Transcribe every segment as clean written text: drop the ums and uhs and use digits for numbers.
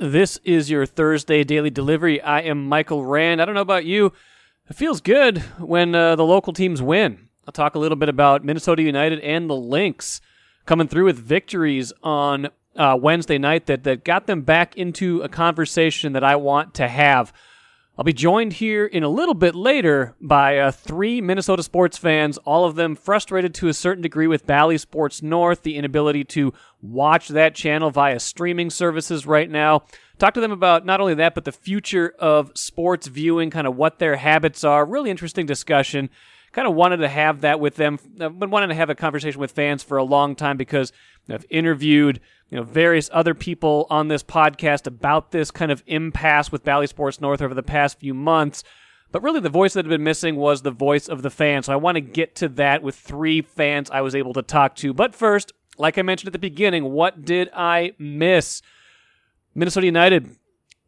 This is your Thursday Daily Delivery. I am Michael Rand. I don't know about you. It feels good when the local teams win. I'll talk a little bit about Minnesota United and the Lynx coming through with victories on Wednesday night that got them back into a conversation that I want to have. I'll be joined here in a little bit later by three Minnesota sports fans, all of them frustrated to a certain degree with Bally Sports North, the inability to watch that channel via streaming services right now. Talk to them about not only that, but the future of sports viewing, kind of what their habits are. Really interesting discussion. Kind of wanted to have that with them. I've been wanting to have a conversation with fans for a long time because I've interviewed various other people on this podcast about this kind of impasse with Bally Sports North over the past few months. But really the voice that had been missing was the voice of the fans. So I want to get to that with three fans I was able to talk to. But first, like I mentioned at the beginning, what did I miss? Minnesota United,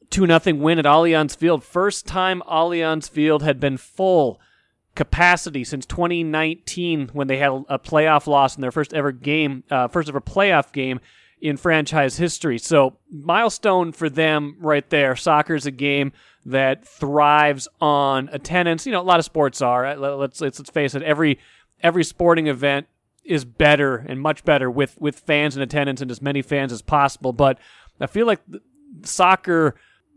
2-0 win at Allianz Field. First time Allianz Field had been full capacity since 2019 when they had a playoff loss in their first ever playoff game in franchise history. So milestone for them right there. Soccer's a game that thrives on attendance. A lot of sports are. Let's face it. Every sporting event is better and much better with fans in attendance and as many fans as possible. But I feel like soccer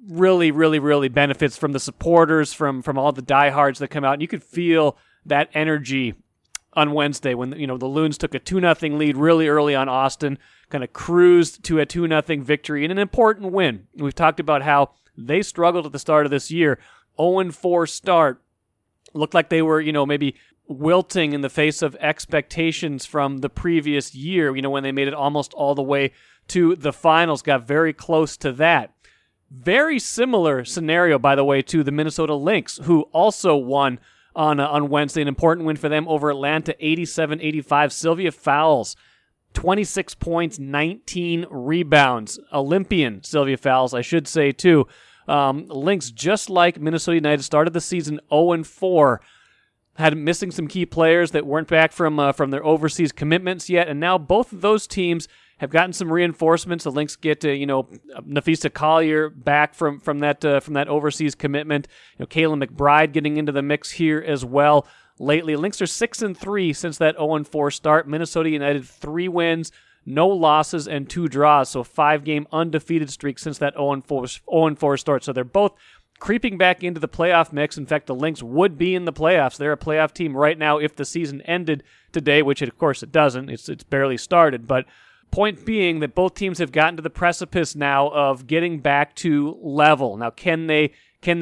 really, really, really benefits from the supporters, from all the diehards that come out. And you could feel that energy on Wednesday when the Loons took a 2-0 lead really early on Austin, kind of cruised to a 2-0 victory and an important win. We've talked about how they struggled at the start of this year. 0-4 start. Looked like they were, maybe wilting in the face of expectations from the previous year, when they made it almost all the way to the finals, got very close to that. Very similar scenario, by the way, to the Minnesota Lynx, who also won on Wednesday. An important win for them over Atlanta, 87-85. Sylvia Fowles, 26 points, 19 rebounds. Olympian Sylvia Fowles, I should say, too. Lynx, just like Minnesota United, started the season 0-4, had missing some key players that weren't back from their overseas commitments yet, and now both of those teams have gotten some reinforcements. The Lynx get Nafisa Collier back from that overseas commitment. Kayla McBride getting into the mix here as well. Lately, Lynx are 6-3 since that 0-4 start. Minnesota United 3 wins, no losses, and 2 draws. So 5-game undefeated streak since that 0-4 start. So they're both creeping back into the playoff mix. In fact, the Lynx would be in the playoffs. They're a playoff team right now if the season ended today, which of course it doesn't. It's barely started, but point being that both teams have gotten to the precipice now of getting back to level. Now, can they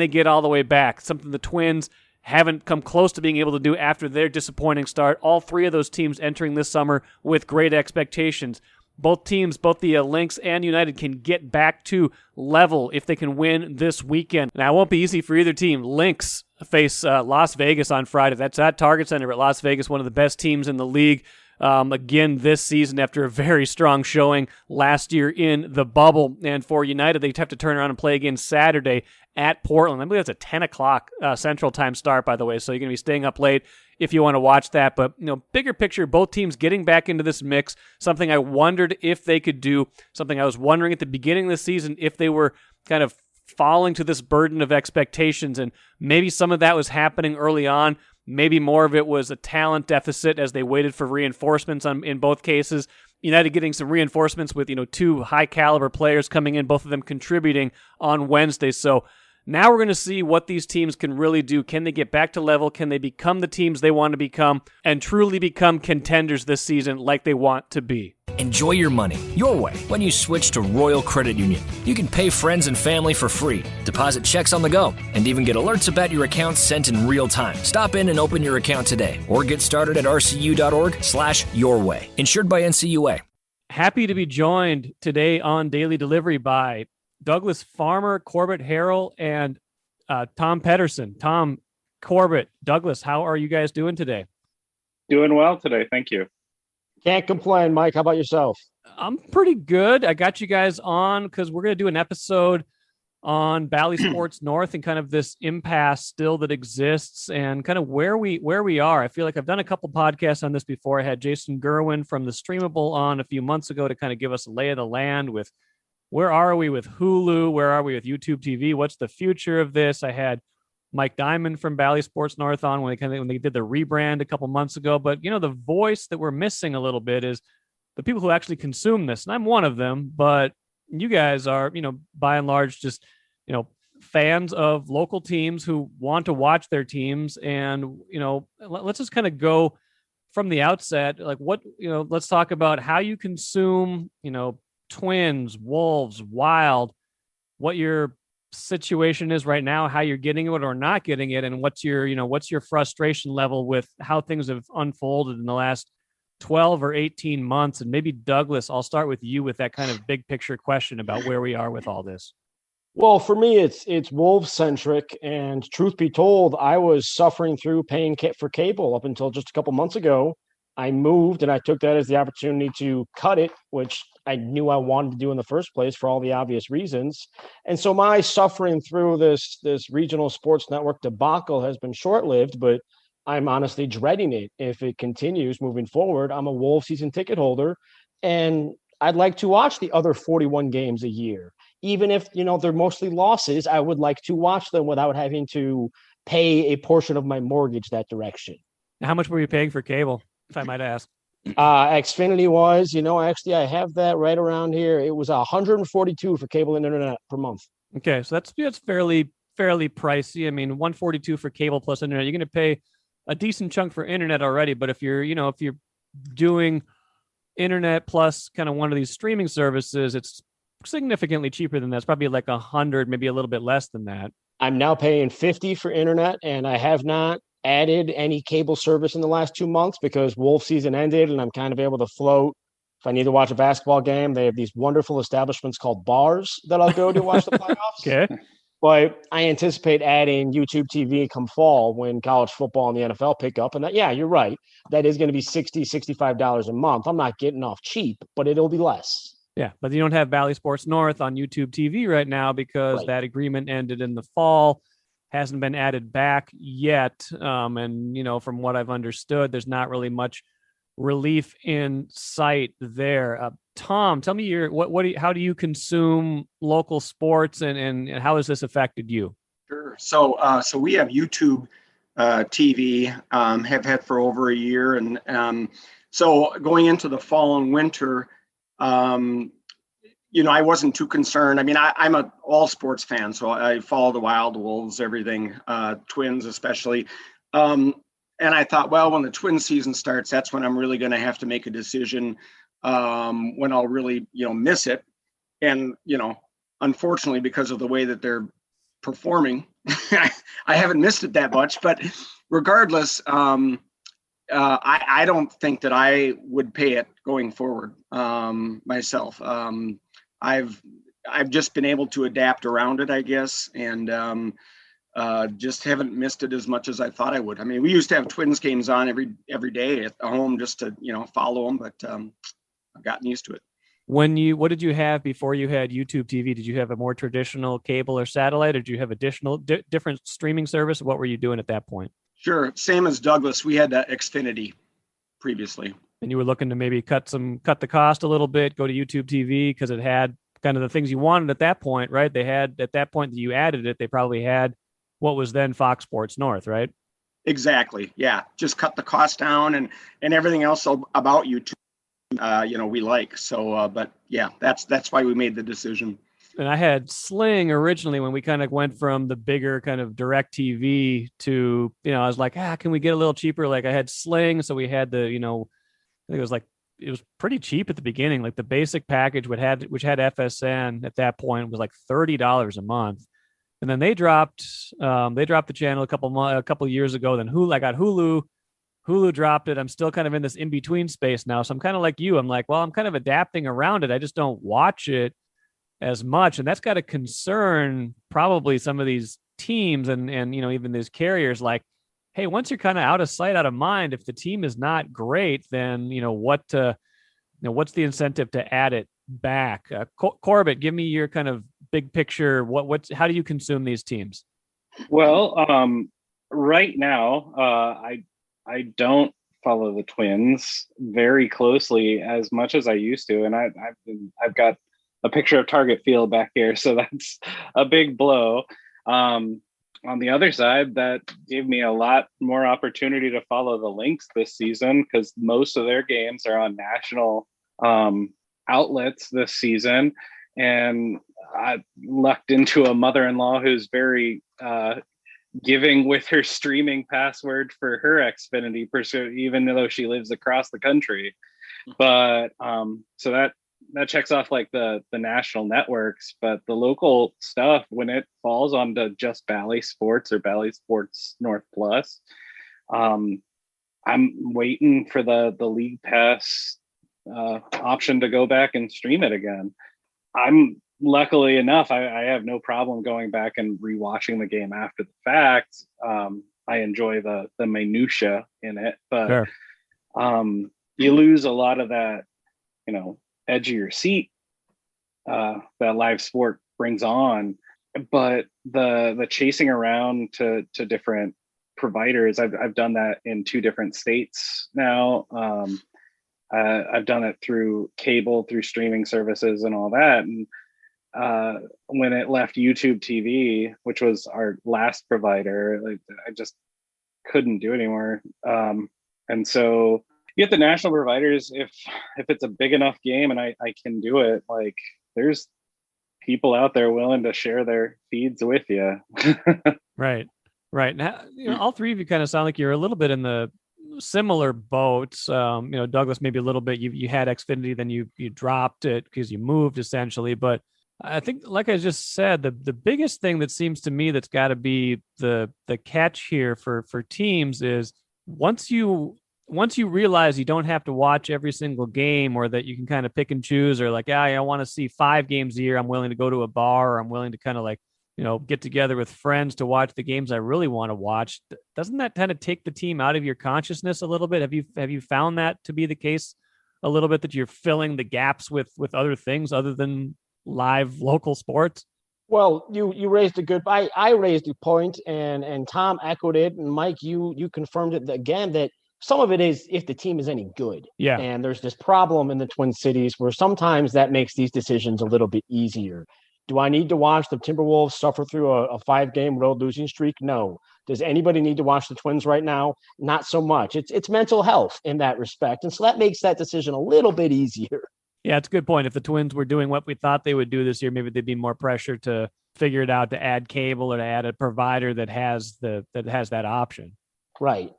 get all the way back? Something the Twins haven't come close to being able to do after their disappointing start. All three of those teams entering this summer with great expectations. Both teams, both the Lynx and United, can get back to level if they can win this weekend. Now, it won't be easy for either team. Lynx face Las Vegas on Friday. That's at Target Center at Las Vegas, one of the best teams in the league. Again this season after a very strong showing last year in the bubble. And for United, they'd have to turn around and play again Saturday at Portland. I believe that's a 10 o'clock Central Time start, by the way, so you're going to be staying up late if you want to watch that. But, bigger picture, both teams getting back into this mix, something I wondered if they could do, something I was wondering at the beginning of the season if they were kind of falling to this burden of expectations, and maybe some of that was happening early on. Maybe more of it was a talent deficit as they waited for reinforcements in both cases. United getting some reinforcements with, 2 high-caliber players coming in, both of them contributing on Wednesday. So now we're going to see what these teams can really do. Can they get back to level? Can they become the teams they want to become and truly become contenders this season like they want to be? Enjoy your money your way when you switch to Royal Credit Union. You can pay friends and family for free, deposit checks on the go, and even get alerts about your account sent in real time. Stop in and open your account today or get started at rcu.org/yourway. Insured by NCUA. Happy to be joined today on Daily Delivery by Douglas Farmer, Corbitt, Harrell, and Tom Pederson. Tom, Corbitt, Douglas, how are you guys doing today? Doing well today, thank you. Can't complain, Mike. How about yourself? I'm pretty good. I got you guys on because we're going to do an episode on Bally Sports North and kind of this impasse still that exists and kind of where we are. I feel like I've done a couple podcasts on this before. I had Jason Gerwin from The Streamable on a few months ago to kind of give us a lay of the land with where are we with Hulu? Where are we with YouTube TV? What's the future of this? I had Mike Diamond from Bally Sports North on when they did the rebrand a couple months ago. But the voice that we're missing a little bit is the people who actually consume this, and I'm one of them. But you guys are, by and large, just fans of local teams who want to watch their teams. And let's just kind of go from the outset, like let's talk about how you consume, Twins, Wolves, Wild, what your situation is right now, how you're getting it or not getting it, and what's your frustration level with how things have unfolded in the last 12 or 18 months. And maybe Douglas, I'll start with you with that kind of big picture question about where we are with all this. Well, for me, it's Wolves centric, and truth be told, I was suffering through paying for cable up until just a couple months ago. I moved, and I took that as the opportunity to cut it, which I knew I wanted to do in the first place for all the obvious reasons. And so my suffering through this regional sports network debacle has been short-lived, but I'm honestly dreading it if it continues moving forward. I'm a Wolves season ticket holder, and I'd like to watch the other 41 games a year. Even if, they're mostly losses, I would like to watch them without having to pay a portion of my mortgage that direction. How much were you paying for cable, if I might ask? Xfinity was, actually I have that right around here. It was $142 for cable and internet per month. Okay, so that's fairly pricey. I mean, $142 for cable plus internet. You're going to pay a decent chunk for internet already, but if you're doing internet plus kind of one of these streaming services, it's significantly cheaper than that. It's probably like 100, maybe a little bit less than that. I'm now paying $50 for internet, and I have not added any cable service in the last 2 months because Wolf season ended, and I'm kind of able to float. If I need to watch a basketball game, they have these wonderful establishments called bars that I'll go to watch the playoffs. Okay. But I anticipate adding YouTube TV come fall when college football and the NFL pick up. And that, yeah, you're right. That is going to be $60, $65 a month. I'm not getting off cheap, but it'll be less. Yeah, but you don't have Bally Sports North on YouTube TV right now because that agreement ended in the fall. Hasn't been added back yet. And, from what I've understood, there's not really much relief in sight there. Tom, tell me how do you consume local sports and how has this affected you? Sure. So we have YouTube TV, have had for over a year. And so going into the fall and winter, I wasn't too concerned. I mean, I'm an all sports fan, so I follow the Wild, Wolves, everything, Twins especially. And I thought, well, when the Twins season starts, that's when I'm really going to have to make a decision, when I'll really, miss it. And, unfortunately, because of the way that they're performing, I haven't missed it that much. But regardless, I don't think that I would pay it going forward myself. I've just been able to adapt around it, I guess, and just haven't missed it as much as I thought I would. I mean, we used to have Twins games on every day at home just to follow them, but I've gotten used to it. What did you have before you had YouTube TV? Did you have a more traditional cable or satellite, or did you have additional different streaming service? What were you doing at that point? Sure, same as Douglas. We had Xfinity previously. And you were looking to maybe cut the cost a little bit, go to YouTube TV because it had kind of the things you wanted at that point, right? They had at that point that you added it, they probably had what was then Fox Sports North, right? Exactly. Yeah. Just cut the cost down and everything else about YouTube, we like. So, but yeah, that's why we made the decision. And I had Sling originally when we kind of went from the bigger kind of direct TV to, I was like, can we get a little cheaper? Like I had Sling. So we had the, I think it was pretty cheap at the beginning. Like the basic package which had FSN at that point was like $30 a month. And then they dropped the channel a couple years ago. Then I got Hulu. Hulu dropped it. I'm still kind of in this in-between space now. So I'm kind of like you. I'm like, well, I'm kind of adapting around it. I just don't watch it as much. And that's got to concern probably some of these teams and even these carriers like, hey, once you're kind of out of sight, out of mind, if the team is not great, then, what's the incentive to add it back? Corbitt, give me your kind of big picture. How do you consume these teams? Well, right now, I don't follow the Twins very closely as much as I used to, and I've got a picture of Target Field back here, so that's a big blow. On the other side, that gave me a lot more opportunity to follow the Lynx this season because most of their games are on national outlets this season. And I lucked into a mother-in-law who's very giving with her streaming password for her Xfinity pursuit, even though she lives across the country. But so that checks off like the national networks, but the local stuff, when it falls onto just Bally Sports or Bally Sports North Plus, I'm waiting for the League Pass option to go back and stream it again. I'm luckily enough, I have no problem going back and rewatching the game after the fact. I enjoy the minutia in it, but Sure. You lose a lot of that, edge of your seat that live sport brings on. But the chasing around to different providers, I've done that in 2 different states now. I've done it through cable, through streaming services and all that. And when it left YouTube TV, which was our last provider, like, I just couldn't do it anymore. And so you get the national providers, if it's a big enough game and I can do it, like there's people out there willing to share their feeds with you. Right. Now, all three of you kind of sound like you're a little bit in the similar boats. Douglas, maybe a little bit. You had Xfinity, then you dropped it because you moved essentially. But I think, like I just said, the biggest thing that seems to me that's got to be the catch here for teams is once you realize you don't have to watch every single game, or that you can kind of pick and choose, or like, I want to see 5 games a year. I'm willing to go to a bar, or I'm willing to kind of like, get together with friends to watch the games I really want to watch. Doesn't that kind of take the team out of your consciousness a little bit? Have you found that to be the case a little bit, that you're filling the gaps with other things other than live local sports? Well, you raised a good. I raised a point, and Tom echoed it, and Mike, you confirmed it again, that some of it is if the team is any good. Yeah. And there's this problem in the Twin Cities where sometimes that makes these decisions a little bit easier. Do I need to watch the Timberwolves suffer through a 5-game road losing streak? No. Does anybody need to watch the Twins right now? Not so much. It's mental health in that respect. And so that makes that decision a little bit easier. Yeah, it's a good point. If the Twins were doing what we thought they would do this year, maybe they'd be more pressure to figure it out, to add cable or to add a provider that has that option. Right.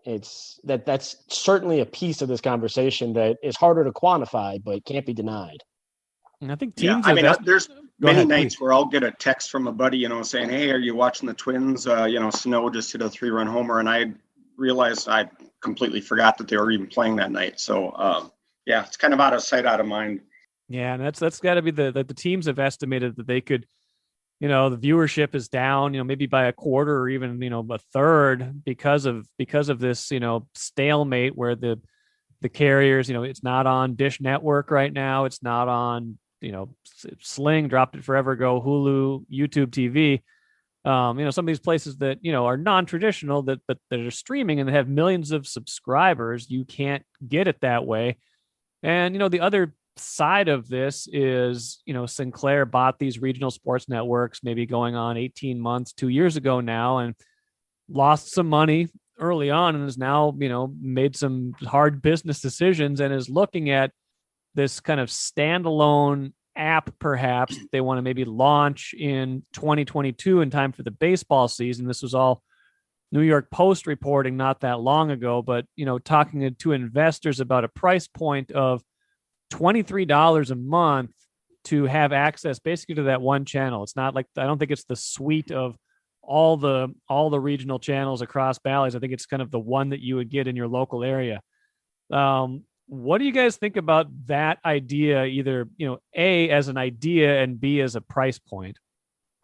That's certainly a piece of this conversation that is harder to quantify, but can't be denied. And I think teams. There's many nights where I'll get a text from a buddy, saying, "Hey, are you watching the Twins? Snow just hit a 3-run homer," and I realized I completely forgot that they were even playing that night. So, it's kind of out of sight, out of mind. Yeah, and that's got to be the teams have estimated that they could, the viewership is down, maybe by a quarter or even, a third because of this, stalemate where the carriers, it's not on Dish Network right now. It's not on, Sling dropped it forever ago, Hulu, YouTube TV. Some of these places that, are non-traditional that are streaming and have millions of subscribers, you can't get it that way. And, the other side of this is, Sinclair bought these regional sports networks, maybe going on 18 months, 2 years ago now, and lost some money early on, and has now, made some hard business decisions and is looking at this kind of standalone app, perhaps they want to maybe launch in 2022 in time for the baseball season. This was all New York Post reporting not that long ago, but, talking to investors about a price point of $23 a month to have access basically to that one channel. It's not like, I don't think it's the suite of all the regional channels across Bally's. I think it's kind of the one that you would get in your local area. What do you guys think about that idea, either, A, as an idea, and B, as a price point?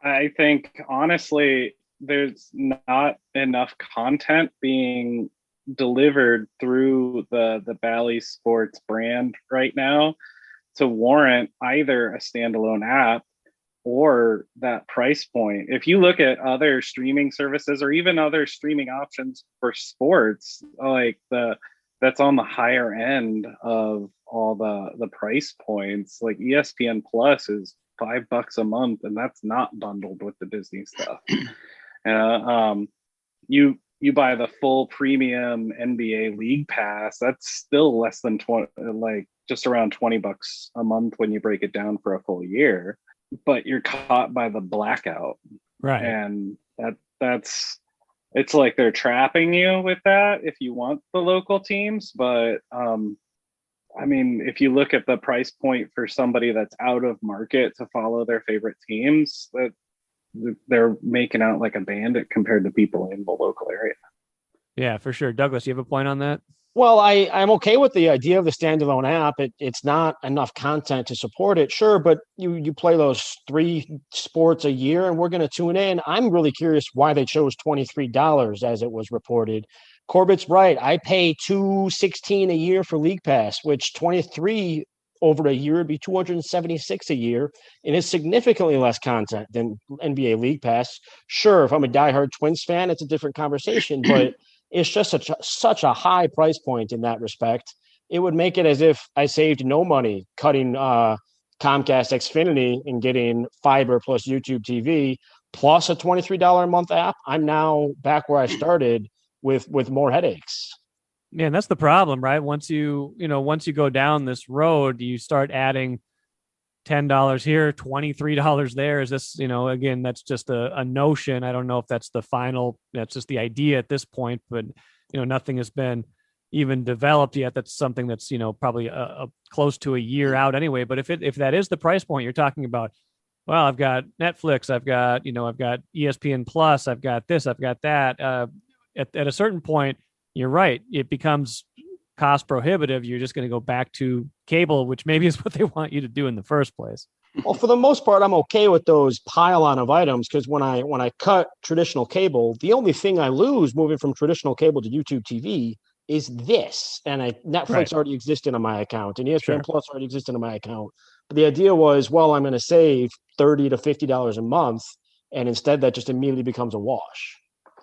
I think, honestly, there's not enough content being delivered through the Bally Sports brand right now to warrant either a standalone app or that price point. If you look at other streaming services or even other streaming options for sports, like that's on the higher end of all the price points, like ESPN Plus is $5 a month, and that's not bundled with the Disney stuff. You buy the full premium NBA League Pass, that's still less than 20, like just around $20 a month when you break it down for a full year. But you're caught by the blackout, right? And that's it's like they're trapping you with that if you want the local teams. But I mean, if you look at the price point for somebody that's out of market to follow their favorite teams, that they're making out like a bandit compared to people in the local area. Yeah, for sure. Douglas, you have a point on that? Well, I'm okay with the idea of the standalone app. It's not enough content to support it, sure, but you play those 3 sports a year, and we're going to tune in. I'm really curious why they chose $23 as it was reported. Corbitt's right. I pay $216 a year for League Pass, which 23 over a year would be $276 a year, and it's significantly less content than NBA League Pass. Sure, if I'm a diehard Twins fan, it's a different conversation, but it's just such a high price point in that respect. It would make it as if I saved no money cutting Comcast Xfinity and getting fiber plus YouTube TV plus a $23 a month app. I'm now back where I started with more headaches. Yeah, and that's the problem, right? Once you go down this road, you start adding $10 here, $23 there. Is this, again, that's just a notion. I don't know if that's the final, that's just the idea at this point, but, nothing has been even developed yet. That's something that's, probably close to a year out anyway. But if that is the price point you're talking about, well, I've got Netflix, I've got ESPN Plus, I've got this, I've got that. At a certain point, you're right. It becomes cost prohibitive. You're just going to go back to cable, which maybe is what they want you to do in the first place. Well, for the most part, I'm okay with those pile-on of items because when I cut traditional cable, the only thing I lose moving from traditional cable to YouTube TV is this. And Netflix already existed on my account, and ESPN Plus already existed on my account. But the idea was, well, I'm going to save $30 to $50 a month, and instead that just immediately becomes a wash.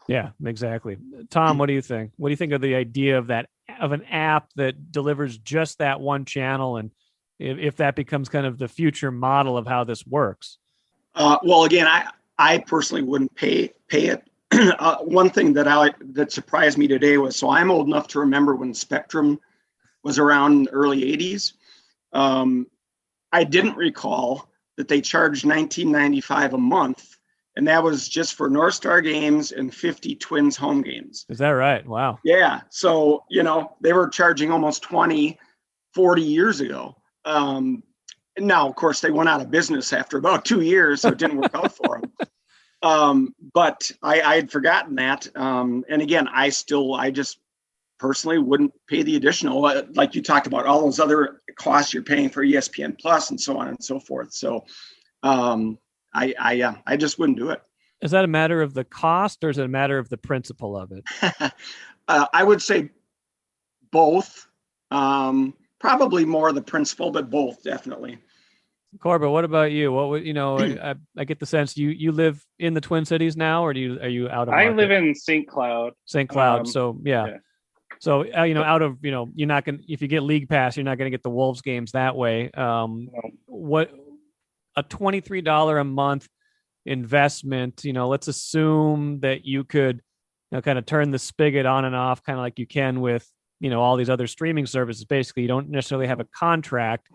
Yeah, exactly. Tom, what do you think? What do you think of the idea of an app that delivers just that one channel, and if that becomes kind of the future model of how this works? Well, again, I personally wouldn't pay it. One thing that surprised me today was, so I'm old enough to remember when Spectrum was around in the early 80s. I didn't recall that they charged $19.95 a month. And that was just for North Star games and 50 Twins home games. Is that right? Wow. Yeah. So, they were charging almost 40 years ago. Now, of course, they went out of business after about 2 years, so it didn't work out for them. But I had forgotten that. And again, I just personally wouldn't pay the additional, like you talked about, all those other costs you're paying for ESPN Plus and so on and so forth. So, I just wouldn't do it. Is that a matter of the cost, or is it a matter of the principle of it? I would say both. Probably more the principle, but both definitely. Corbitt, what about you? What would I get the sense you live in the Twin Cities now, or are you out of market? I live in St. Cloud. St. Cloud. So yeah. So out of you're not gonna, if you get League Pass, you're not gonna get the Wolves games that way. What a $23 a month investment, let's assume that you could kind of turn the spigot on and off, kind of like you can with, all these other streaming services. Basically, you don't necessarily have a contract.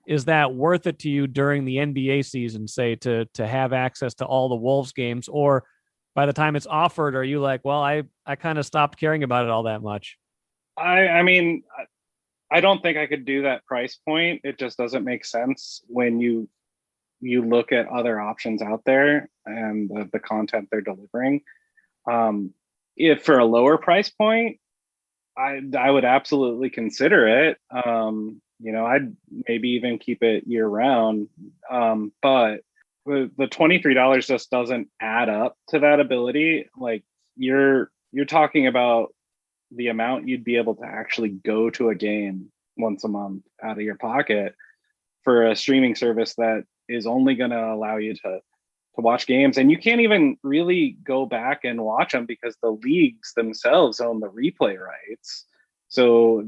Is that worth it to you during the NBA season, say, to have access to all the Wolves games? Or by the time it's offered, are you like, well, I kind of stopped caring about it all that much? I mean, I don't think I could do that price point. It just doesn't make sense when you look at other options out there and the content they're delivering. If for a lower price point, I would absolutely consider it. I'd maybe even keep it year round. But the $23 just doesn't add up to that ability. Like you're talking about the amount you'd be able to actually go to a game once a month out of your pocket for a streaming service that is only going to allow you to watch games. And you can't even really go back and watch them because the leagues themselves own the replay rights. So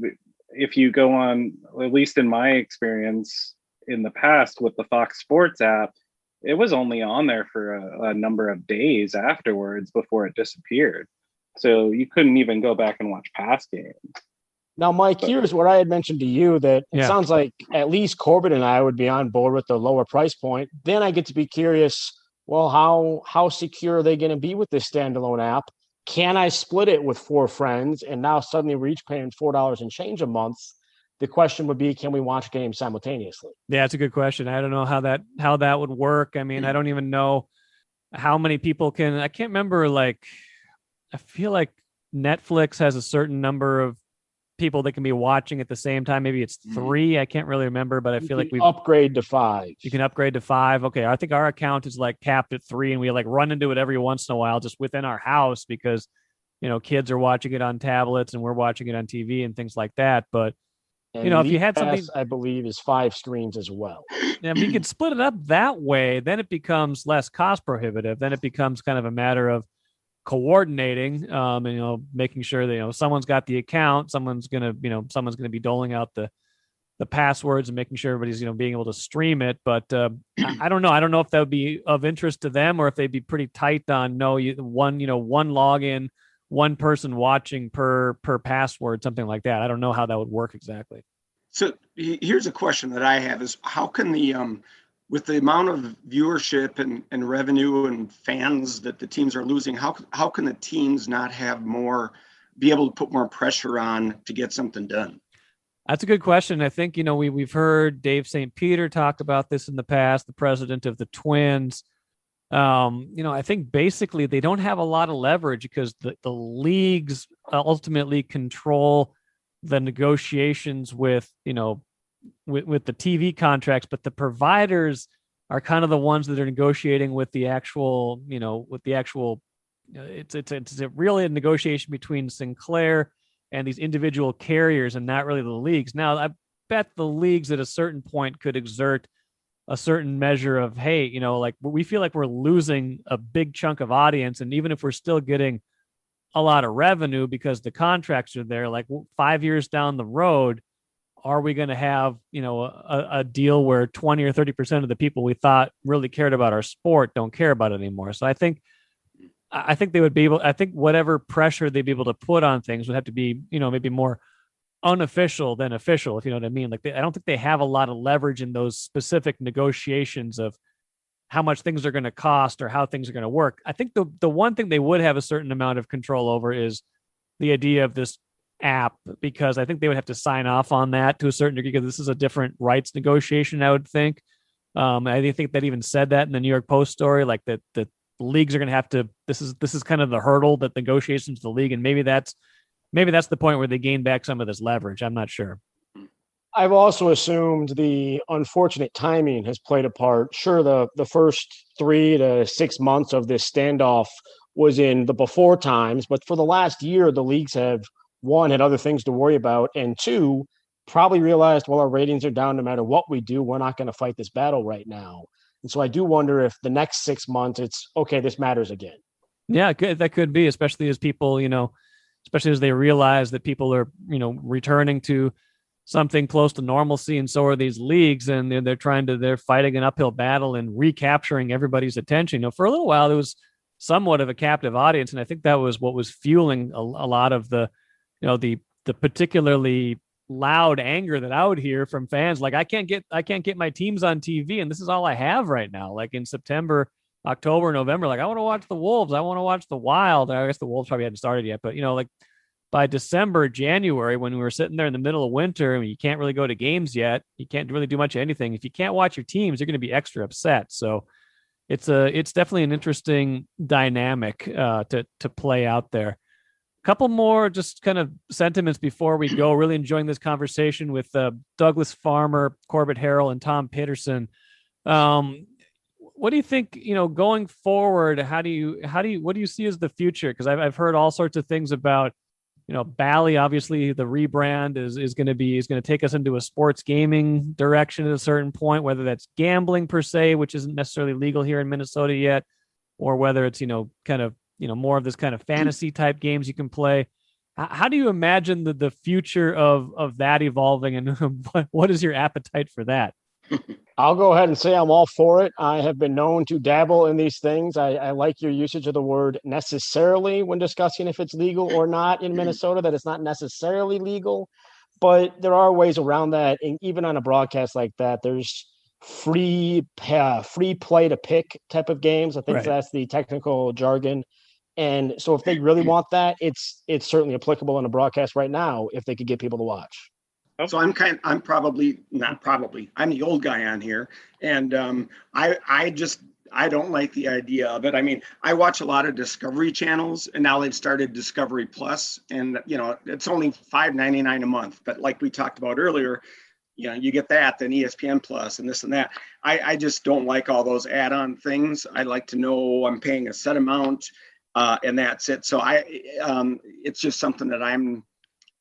if you go on, at least in my experience, in the past with the Fox Sports app, it was only on there for a number of days afterwards before it disappeared. So you couldn't even go back and watch past games. Now, Mike, here's what I had mentioned to you, that it sounds like at least Corbitt and I would be on board with the lower price point. Then I get to be curious, well, how secure are they going to be with this standalone app? Can I split it with 4 friends and now suddenly we're each paying $4 and change a month? The question would be, can we watch games simultaneously? Yeah, it's a good question. I don't know how that would work. I mean, I don't even know how many people can. I can't remember. Like, I feel like Netflix has a certain number of people that can be watching at the same time. Maybe it's 3. I can't really remember, but I feel like we upgrade to 5. You can upgrade to 5. Okay, I think our account is like capped at 3, and we like run into it every once in a while just within our house because kids are watching it on tablets and we're watching it on TV and things like that. But and if you had something, I believe is 5 screens as well. If you could split it up that way, then it becomes less cost prohibitive. Then it becomes kind of a matter of coordinating, and making sure that someone's got the account, someone's gonna be doling out the passwords and making sure everybody's being able to stream it. But I don't know if that would be of interest to them, or if they'd be pretty tight on one login, one person watching per password, something like that. I don't know how that would work exactly. So here's a question that I have: is how can the with the amount of viewership and revenue and fans that the teams are losing, how can the teams not be able to put more pressure on to get something done? That's a good question. I think, we've heard Dave St. Peter talk about this in the past, the president of the Twins. I think basically they don't have a lot of leverage because the leagues ultimately control the negotiations with the TV contracts, but the providers are kind of the ones that are negotiating with the actual, it's really a negotiation between Sinclair and these individual carriers and not really the leagues. Now, I bet the leagues at a certain point could exert a certain measure of, hey, like we feel like we're losing a big chunk of audience. And even if we're still getting a lot of revenue because the contracts are there, like 5 years down the road, are we going to have, a deal where 20 or 30% of the people we thought really cared about our sport don't care about it anymore? So I think they would be able, I think whatever pressure they'd be able to put on things would have to be, maybe more unofficial than official, if you know what I mean. Like I don't think they have a lot of leverage in those specific negotiations of how much things are going to cost or how things are going to work. I think the one thing they would have a certain amount of control over is the idea of this app, because I think they would have to sign off on that to a certain degree, because this is a different rights negotiation, I would think. I think that even said that in the New York Post story, like that the leagues are going to have to, this is kind of the hurdle that negotiations to the league. And maybe that's the point where they gain back some of this leverage. I'm not sure. I've also assumed the unfortunate timing has played a part. Sure, the first 3 to 6 months of this standoff was in the before times, but for the last year, the leagues have, 1, had other things to worry about, and 2, probably realized, well, our ratings are down no matter what we do. We're not going to fight this battle right now. And so I do wonder if the next 6 months, it's, okay, this matters again. Yeah, that could be, especially as people, especially as they realize that people are, returning to something close to normalcy, and so are these leagues, and they're fighting an uphill battle and recapturing everybody's attention. For a little while, there was somewhat of a captive audience, and I think that was what was fueling a lot of the particularly loud anger that I would hear from fans. Like, I can't get my teams on TV, and this is all I have right now. Like in September, October, November, like I want to watch the Wolves, I want to watch the Wild. I guess the Wolves probably hadn't started yet, but like by December, January, when we were sitting there in the middle of winter, and you can't really go to games yet, you can't really do much of anything. If you can't watch your teams, you're going to be extra upset. So it's definitely an interesting dynamic to play out there. Couple more just kind of sentiments before we go. Really enjoying this conversation with Douglas Farmer, Corbitt Harrell, and Tom Pederson. What do you think, going forward? What do you see as the future? Because I've heard all sorts of things about, Bally. Obviously, the rebrand is going to take us into a sports gaming direction at a certain point, whether that's gambling per se, which isn't necessarily legal here in Minnesota yet, or whether it's, kind of, more of this kind of fantasy type games you can play. How do you imagine the future of that evolving, and what is your appetite for that? I'll go ahead and say I'm all for it. I have been known to dabble in these things. I like your usage of the word necessarily when discussing if it's legal or not in Minnesota, that it's not necessarily legal, but there are ways around that. And even on a broadcast like that, there's free play to pick type of games. I think that's the technical jargon. And so if they really want that, it's certainly applicable in a broadcast right now if they could get people to watch. So I'm the old guy on here. And I don't like the idea of it. I mean, I watch a lot of Discovery channels, and now they've started Discovery Plus, and it's only $5.99 a month. But like we talked about earlier, you get that, then ESPN Plus and this and that. I just don't like all those add-on things. I like to know I'm paying a set amount, and that's it. So it's just something that I'm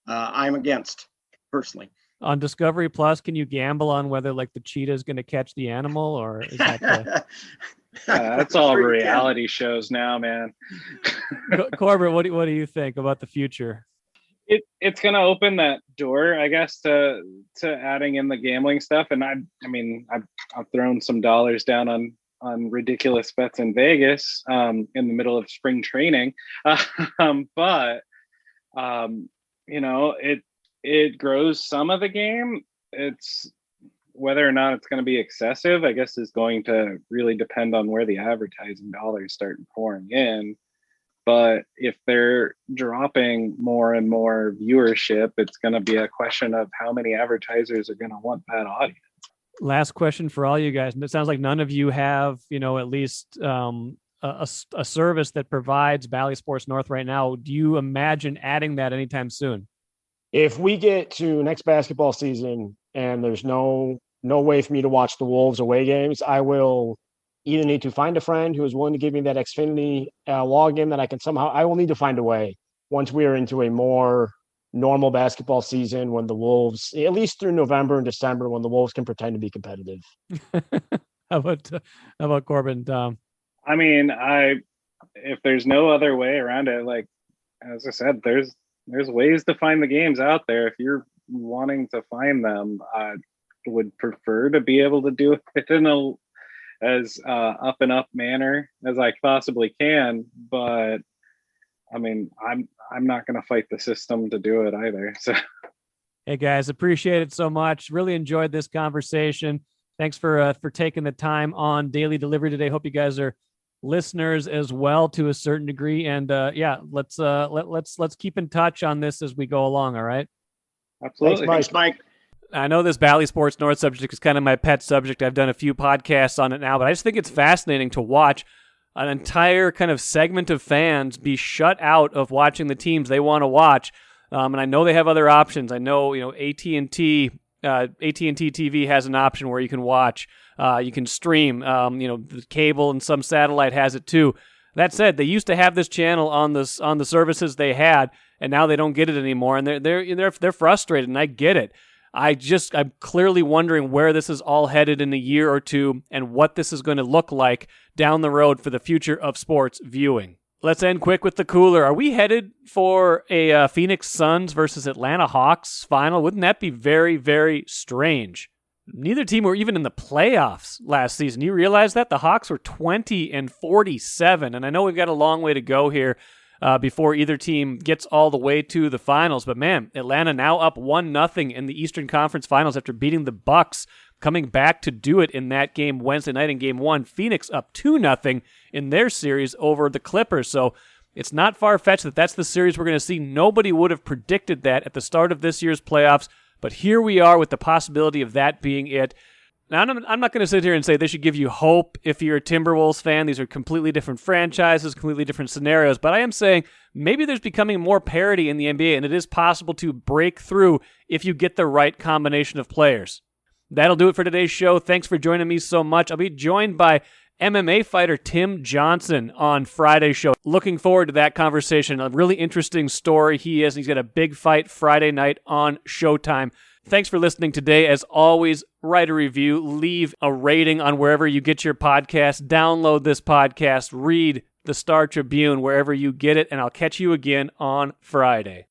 against personally. On Discovery Plus, can you gamble on whether like the cheetah is going to catch the animal, or is that that's all reality shows now, man. Corbitt, what do you think about the future? It's going to open that door, I guess, to adding in the gambling stuff. And I've thrown some dollars down on ridiculous bets in Vegas in the middle of spring training, but it grows some of the game. It's whether or not it's going to be excessive, I guess, is going to really depend on where the advertising dollars start pouring in. But if they're dropping more and more viewership, it's going to be a question of how many advertisers are going to want that audience. Last question for all you guys. It sounds like none of you have, at least a service that provides Bally Sports North right now. Do you imagine adding that anytime soon? If we get to next basketball season and there's no way for me to watch the Wolves away games, I will either need to find a friend who is willing to give me that Xfinity login that I will need to find a way once we are into a more normal basketball season, when the Wolves, at least through November and December, when the Wolves can pretend to be competitive. How about Corbitt and Tom? I mean, if there's no other way around it, like, as I said, there's ways to find the games out there. If you're wanting to find them, I would prefer to be able to do it in as up and up manner as I possibly can. But I mean, I'm not going to fight the system to do it either. So, hey guys, appreciate it so much. Really enjoyed this conversation. Thanks for taking the time on Daily Delivery today. Hope you guys are listeners as well to a certain degree. And let's keep in touch on this as we go along. All right. Absolutely. Thanks, Mike. I know this Bally Sports North subject is kind of my pet subject. I've done a few podcasts on it now, but I just think it's fascinating to watch an entire kind of segment of fans be shut out of watching the teams they want to watch. And I know they have other options. I know, AT&T TV has an option where you can watch, you can stream, the cable and some satellite has it too. That said, they used to have this channel on the services they had, and now they don't get it anymore, and they're frustrated, and I get it. I'm clearly wondering where this is all headed in a year or two and what this is going to look like down the road for the future of sports viewing. Let's end quick with the cooler. Are we headed for a Phoenix Suns versus Atlanta Hawks final? Wouldn't that be very, very strange? Neither team were even in the playoffs last season. You realize that? The Hawks were 20-47, and I know we've got a long way to go here before either team gets all the way to the finals. But man, Atlanta now up 1-0 in the Eastern Conference Finals after beating the Bucks, coming back to do it in that game Wednesday night in Game 1. Phoenix up 2-0 in their series over the Clippers. So it's not far-fetched that that's the series we're going to see. Nobody would have predicted that at the start of this year's playoffs, but here we are with the possibility of that being it. Now, I'm not going to sit here and say this should give you hope if you're a Timberwolves fan. These are completely different franchises, completely different scenarios. But I am saying maybe there's becoming more parity in the NBA, and it is possible to break through if you get the right combination of players. That'll do it for today's show. Thanks for joining me so much. I'll be joined by MMA fighter Tim Johnson on Friday's show. Looking forward to that conversation. A really interesting story he is. He's got a big fight Friday night on Showtime. Thanks for listening today. As always, write a review, leave a rating on wherever you get your podcast, download this podcast, read the Star Tribune wherever you get it, and I'll catch you again on Friday.